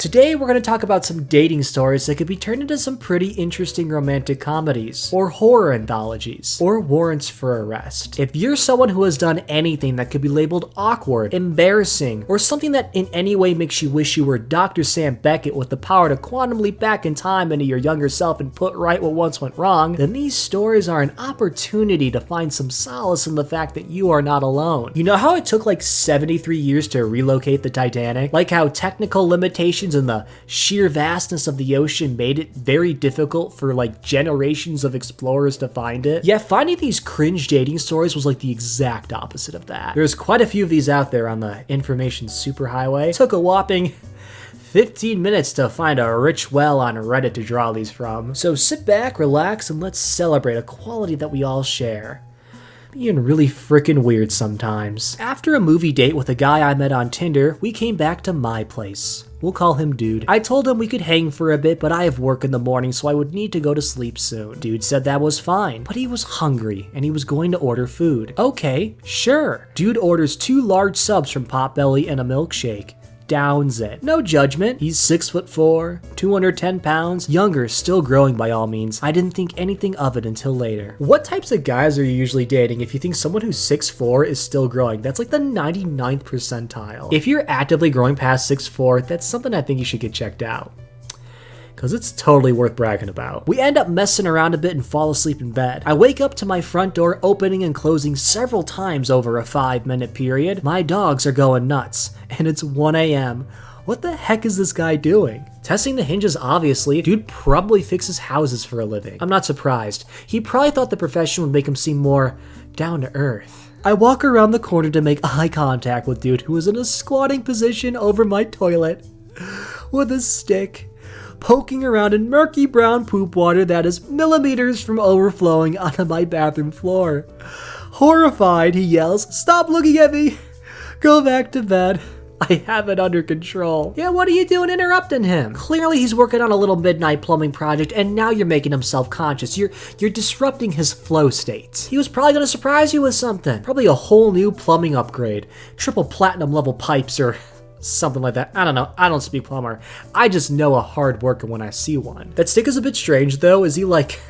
Today we're going to talk about some dating stories that could be turned into some pretty interesting romantic comedies, or horror anthologies, or warrants for arrest. If you're someone who has done anything that could be labeled awkward, embarrassing, or something that in any way makes you wish you were Dr. Sam Beckett with the power to quantum leap back in time into your younger self and put right what once went wrong, then these stories are an opportunity to find some solace in the fact that you are not alone. You know how it took like 73 years to relocate the Titanic? Like how technical limitations and the sheer vastness of the ocean made it very difficult for like generations of explorers to find it? Yeah, finding these cringe dating stories was like the exact opposite of that. There's quite a few of these out there on the information superhighway. It took a whopping 15 minutes to find a rich well on Reddit to draw these from. So sit back, relax, and let's celebrate a quality that we all share: being really freaking weird sometimes. After a movie date with a guy I met on Tinder, we came back to my place. We'll call him Dude. I told him we could hang for a bit, but I have work in the morning, so I would need to go to sleep soon. Dude said that was fine, but he was hungry, and he was going to order food. Okay, sure. Dude orders 2 large subs from Potbelly and a milkshake. Downs it. No judgment. He's 6'4", 210 pounds, younger, still growing by all means. I didn't think anything of it until later. What types of guys are you usually dating if you think someone who's 6'4" is still growing? That's like the 99th percentile. If you're actively growing past 6'4", that's something I think you should get checked out, because it's totally worth bragging about. We end up messing around a bit and fall asleep in bed. I wake up to my front door opening and closing several times over a 5-minute period. My dogs are going nuts, and it's 1 a.m. What the heck is this guy doing? Testing the hinges, obviously. Dude probably fixes houses for a living. I'm not surprised. He probably thought the profession would make him seem more down to earth. I walk around the corner to make eye contact with Dude, who is in a squatting position over my toilet with a stick, poking around in murky brown poop water that is millimeters from overflowing onto my bathroom floor. Horrified, he yells, "Stop looking at me! Go back to bed. I have it under control." Yeah, what are you doing interrupting him? Clearly he's working on a little midnight plumbing project, and now you're making him self-conscious. You're disrupting his flow states. He was probably gonna surprise you with something. Probably a whole new plumbing upgrade. Triple platinum level pipes or something like that. I don't know. I don't speak plumber. I just know a hard worker when I see one. That stick is a bit strange though. Is he like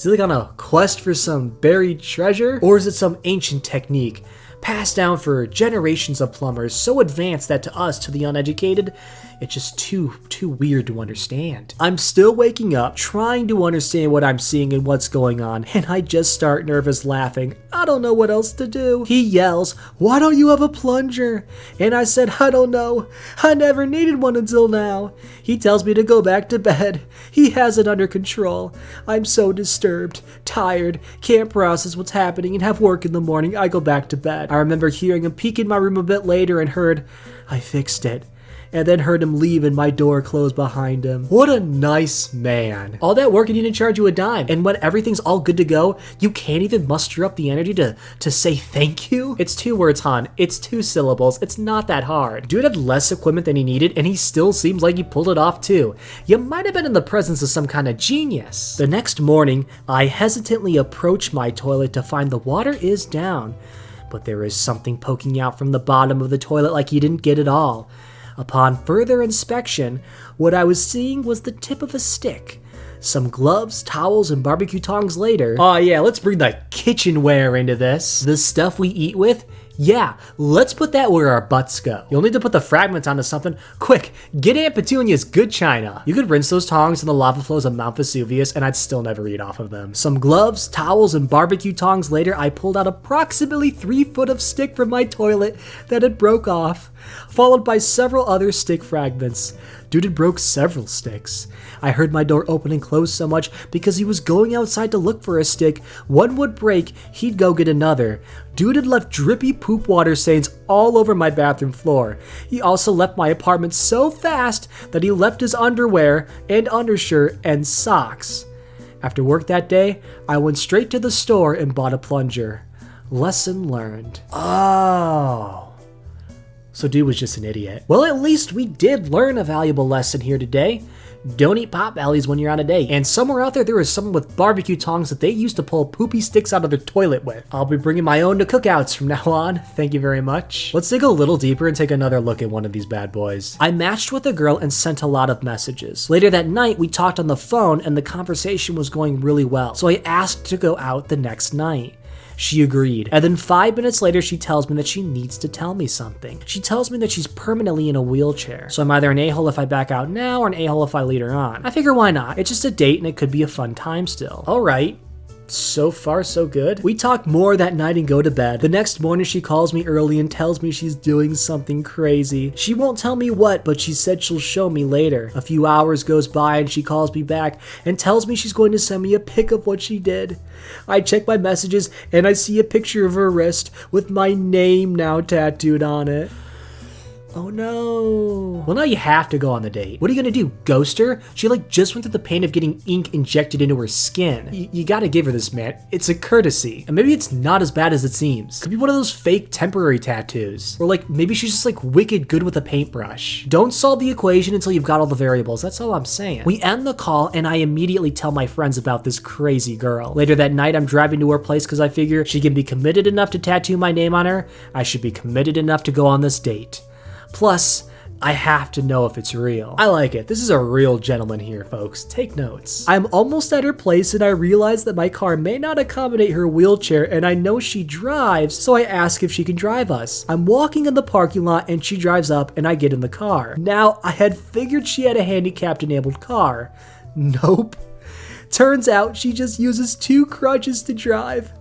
on a quest for some buried treasure? Or is it some ancient technique passed down for generations of plumbers, so advanced that to us, to the uneducated, it's just too weird to understand? I'm still waking up, trying to understand what I'm seeing and what's going on, and I just start nervous laughing. I don't know what else to do. He yells, "Why don't you have a plunger?" And I said, "I don't know. I never needed one until now." He tells me to go back to bed. He has it under control. I'm so disturbed, tired, can't process what's happening, and have work in the morning. I go back to bed. I remember hearing him peek in my room a bit later and heard, "I fixed it," and then heard him leave and my door close behind him. What a nice man. All that work and he didn't charge you a dime. And when everything's all good to go, you can't even muster up the energy to say thank you? It's 2 words, hon. It's 2 syllables. It's not that hard. Dude had less equipment than he needed, and he still seems like he pulled it off too. You might have been in the presence of some kind of genius. The next morning, I hesitantly approach my toilet to find the water is down, but there is something poking out from the bottom of the toilet like he didn't get it all. Upon further inspection, what I was seeing was the tip of a stick. Some gloves, towels, and barbecue tongs later. Oh yeah, let's bring the kitchenware into this. The stuff we eat with? Yeah, let's put that where our butts go. You'll need to put the fragments onto something. Quick, get Aunt Petunia's good china. You could rinse those tongs in the lava flows of Mount Vesuvius, and I'd still never eat off of them. Some gloves, towels, and barbecue tongs later, I pulled out approximately 3 foot of stick from my toilet that had broke off, followed by several other stick fragments. Dude had broke several sticks. I heard my door open and close so much because he was going outside to look for a stick. One would break, he'd go get another. Dude had left drippy poop water stains all over my bathroom floor. He also left my apartment so fast that he left his underwear and undershirt and socks. After work that day, I went straight to the store and bought a plunger. Lesson learned. Oh. So Dude was just an idiot. Well, at least we did learn a valuable lesson here today. don't eat pot bellies when you're on a date. And somewhere out there is someone with barbecue tongs that they used to pull poopy sticks out of their toilet with. I'll be bringing my own to cookouts from now on. Thank you very much. Let's dig a little deeper and take another look at one of these bad boys. I matched with a girl and sent a lot of messages. Later that night, we talked on the phone and the conversation was going really well. So I asked to go out the next night. She agreed. And then 5 minutes later, she tells me that she needs to tell me something. She tells me that she's permanently in a wheelchair. So I'm either an a-hole if I back out now or an a-hole if I lead her on. I figure why not? It's just a date and it could be a fun time still. All right. So far, so good. We talk more that night and go to bed. The next morning, she calls me early and tells me she's doing something crazy. She won't tell me what, but she said she'll show me later. A few hours goes by and she calls me back and tells me she's going to send me a pic of what she did. I check my messages and I see a picture of her wrist with my name now tattooed on it. Oh no. Well, now you have to go on the date. What are you gonna do, ghost her? She just went through the pain of getting ink injected into her skin. You gotta give her this, man. It's a courtesy. And maybe it's not as bad as it seems. Could be one of those fake temporary tattoos. Or maybe she's just wicked good with a paintbrush. Don't solve the equation until you've got all the variables. That's all I'm saying. We end the call and I immediately tell my friends about this crazy girl. Later that night, I'm driving to her place because I figure she can be committed enough to tattoo my name on her. I should be committed enough to go on this date. Plus, I have to know if it's real. I like it. This is a real gentleman here, folks. Take notes. I'm almost at her place and I realize that my car may not accommodate her wheelchair and I know she drives, so I ask if she can drive us. I'm walking in the parking lot and she drives up and I get in the car. Now, I had figured she had a handicapped-enabled car. Nope. Turns out she just uses 2 crutches to drive.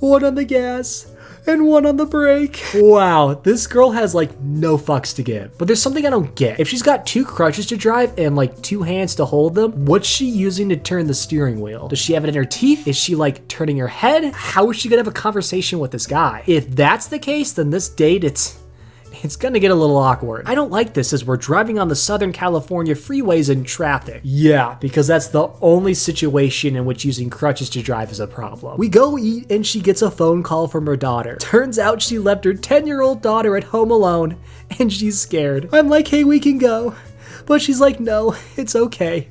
One on the gas and one on the brake. Wow, this girl has no fucks to give. But there's something I don't get. If she's got 2 crutches to drive and 2 hands to hold them, what's she using to turn the steering wheel? Does she have it in her teeth? Is she turning her head? How is she gonna have a conversation with this guy? If that's the case, then this date, it's gonna get a little awkward. I don't like this as we're driving on the Southern California freeways in traffic. Yeah, because that's the only situation in which using crutches to drive is a problem. We go eat and she gets a phone call from her daughter. Turns out she left her 10-year-old daughter at home alone and she's scared. I'm like, hey, we can go. But she's like, no, it's okay.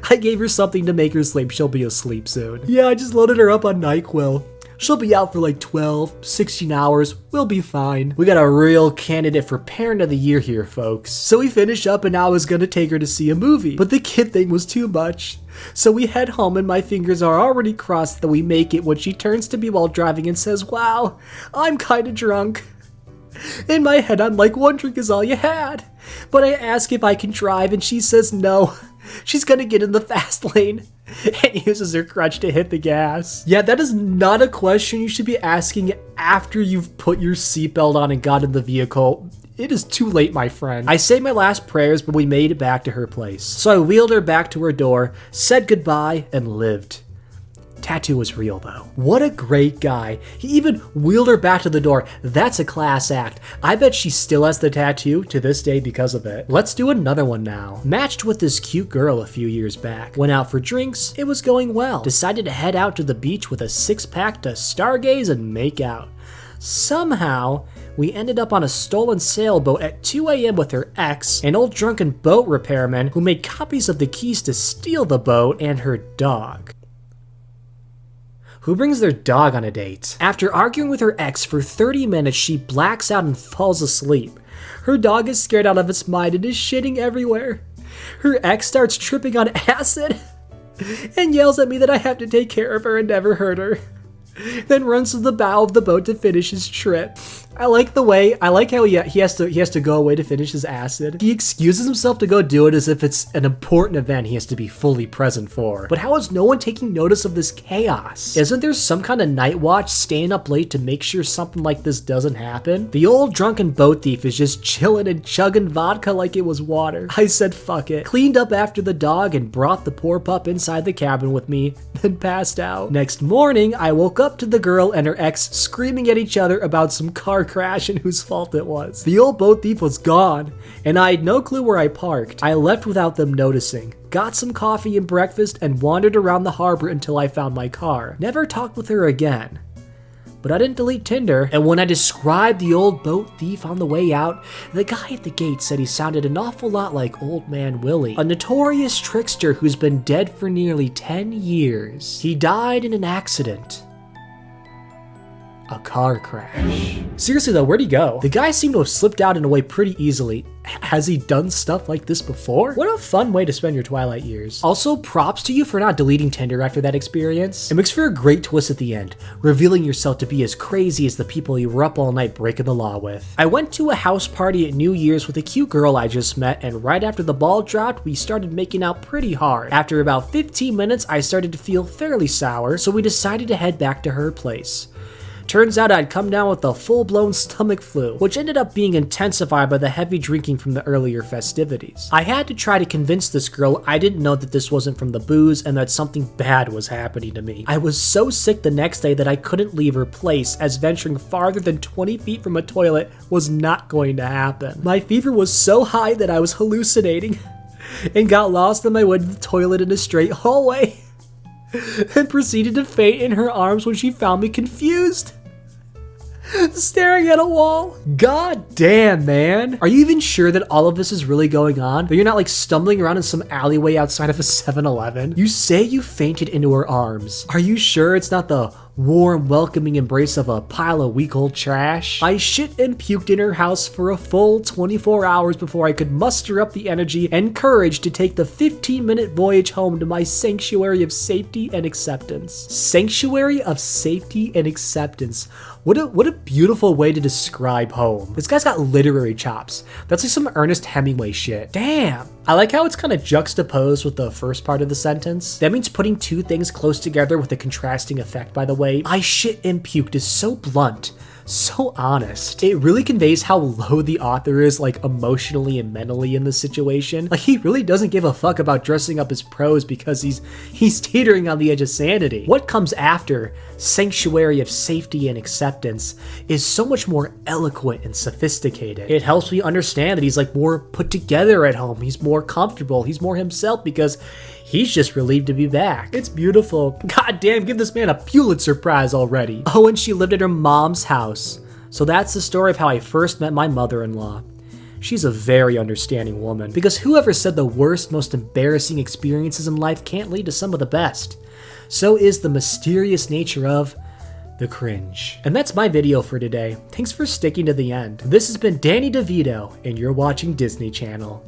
I gave her something to make her sleep. She'll be asleep soon. Yeah, I just loaded her up on NyQuil. She'll be out for 12, 16 hours. We'll be fine. We got a real candidate for Parent of the Year here, folks. So we finish up and I was gonna take her to see a movie, but the kid thing was too much. So we head home and my fingers are already crossed that we make it when she turns to me while driving and says, wow, I'm kinda drunk. In my head, I'm like, 1 drink is all you had. But I ask if I can drive and she says no. She's gonna get in the fast lane and uses her crutch to hit the gas. Yeah, that is not a question you should be asking after you've put your seatbelt on and got in the vehicle. It is too late, my friend. I say my last prayers, but we made it back to her place. So I wheeled her back to her door, said goodbye, and lived. Tattoo was real though. What a great guy. He even wheeled her back to the door. That's a class act. I bet she still has the tattoo to this day because of it. Let's do another one now. Matched with this cute girl a few years back. Went out for drinks. It was going well. Decided to head out to the beach with a 6-pack to stargaze and make out. Somehow, we ended up on a stolen sailboat at 2 a.m. with her ex, an old drunken boat repairman who made copies of the keys to steal the boat, and her dog. Who brings their dog on a date? After arguing with her ex for 30 minutes, she blacks out and falls asleep. Her dog is scared out of its mind and is shitting everywhere. Her ex starts tripping on acid and yells at me that I have to take care of her and never hurt her. Then runs to the bow of the boat to finish his trip. I like how he has to go away to finish his acid. He excuses himself to go do it as if it's an important event he has to be fully present for. But how is no one taking notice of this chaos? Isn't there some kind of night watch staying up late to make sure something like this doesn't happen? The old drunken boat thief is just chilling and chugging vodka like it was water. I said fuck it. Cleaned up after the dog and brought the poor pup inside the cabin with me, then passed out. Next morning, I woke up to the girl and her ex screaming at each other about some car crash and whose fault it was. The old boat thief was gone, and I had no clue where I parked. I left without them noticing, got some coffee and breakfast, and wandered around the harbor until I found my car. Never talked with her again. but I didn't delete Tinder. And when I described the old boat thief on the way out, the guy at the gate said he sounded an awful lot like Old Man Willie, a notorious trickster who's been dead for nearly 10 years. He died in an accident. A car crash. Seriously though, where'd he go? The guy seemed to have slipped out and away pretty easily. Has he done stuff like this before? What a fun way to spend your Twilight years. Also, props to you for not deleting Tinder after that experience. It makes for a great twist at the end, revealing yourself to be as crazy as the people you were up all night breaking the law with. I went to a house party at New Year's with a cute girl I just met, and right after the ball dropped, we started making out pretty hard. After about 15 minutes, I started to feel fairly sour, so we decided to head back to her place. Turns out I'd come down with a full-blown stomach flu, which ended up being intensified by the heavy drinking from the earlier festivities. I had to try to convince this girl I didn't know that this wasn't from the booze and that something bad was happening to me. I was so sick the next day that I couldn't leave her place, as venturing farther than 20 feet from a toilet was not going to happen. My fever was so high that I was hallucinating and got lost on my way to the toilet in a straight hallway. And proceeded to faint in her arms when she found me confused, staring at a wall. God damn, man. Are you even sure that all of this is really going on? That you're not like stumbling around in some alleyway outside of a 7-Eleven? You say you fainted into her arms. Are you sure it's not the warm, welcoming embrace of a pile of week-old trash? I shit and puked in her house for a full 24 hours before I could muster up the energy and courage to take the 15-minute voyage home to my sanctuary of safety and acceptance. Sanctuary of safety and acceptance. What a beautiful way to describe home. This guy's got literary chops. That's like some Ernest Hemingway shit. Damn. I like how it's kind of juxtaposed with the first part of the sentence. That means putting two things close together with a contrasting effect, by the way. I shit and puked is so blunt, so honest. It really conveys how low the author is, like, emotionally and mentally in this situation. Like, he really doesn't give a fuck about dressing up his prose because he's teetering on the edge of sanity. What comes after sanctuary of safety and acceptance is so much more eloquent and sophisticated. It helps me understand that he's like more put together at home. He's more comfortable. He's more himself because he's just relieved to be back. It's beautiful. God damn, give this man a Pulitzer Prize already. Oh, and she lived at her mom's house. So that's the story of how I first met my mother-in-law. She's a very understanding woman, because whoever said the worst, most embarrassing experiences in life can't lead to some of the best? So is the mysterious nature of the cringe. And that's my video for today. Thanks for sticking to the end. This has been Danny DeVito, and you're watching Disney Channel.